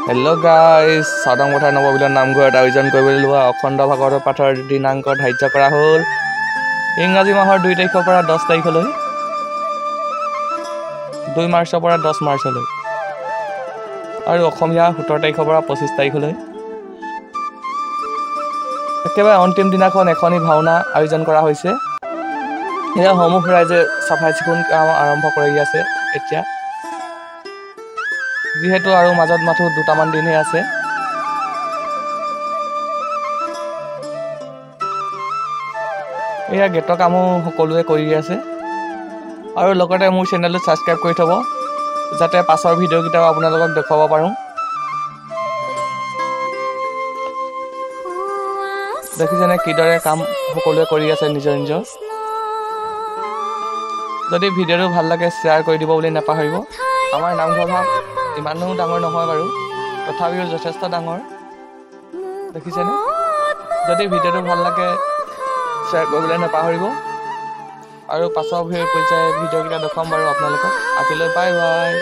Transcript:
Hello' guys, চাওদাং পথাৰ নৱবিলৰ নামঘৰত আয়োজন কৰিবলৈ লোৱা অখণ্ড ভাগৱত পাঠৰ দিনাংক ধাৰ্য কৰা হ'ল ইংৰাজী মাহৰ 2 তাৰিখৰ পৰা 10 তাৰিখলৈ, 2 মাৰ্চৰ পৰা 10 মাৰ্চলৈ আৰু অসমীয়া 17 তাৰিখৰ পৰা 25 তাৰিখলৈ। একেবাৰে অন্তিম দিনাখন এখনি ভাওনা আয়োজন কৰা হৈছে। এয়া সমূহ ৰাইজে চাফাই চিকুণ কাম আৰম্ভ কৰি আছে এতিয়া, যিহেতু আৰু মাজত মাথো 2টামান দিনহে আছে। এয়া গেটৰ কামো সকলোৱে কৰি আছে আৰু লগতে মোৰ চেনেলটো ছাবস্ক্ৰাইব কৰি থ'ব, যাতে পাছৰ ভিডিঅ'কেইটাও আপোনালোকক দেখুৱাব পাৰোঁ। দেখিছেনে কিদৰে কাম সকলোৱে কৰি আছে নিজৰ নিজৰ। যদি ভিডিঅ'টো ভাল লাগে শ্বেয়াৰ কৰি দিব বুলি নাপাহৰিব। আমাৰ নামঘৰ ভাগ ইমানো ডাঙৰ নহয় বাৰু, তথাপিও যথেষ্ট ডাঙৰ। দেখিছেনে? যদি ভিডিঅ'টো ভাল লাগে শ্বেয়াৰ কৰিবলৈ নাপাহৰিব আৰু পাছৰ পৰ্যায়ৰ ভিডিঅ'কেইটা দেখুৱাম বাৰু আপোনালোকক। আজিলৈ বাই বাই।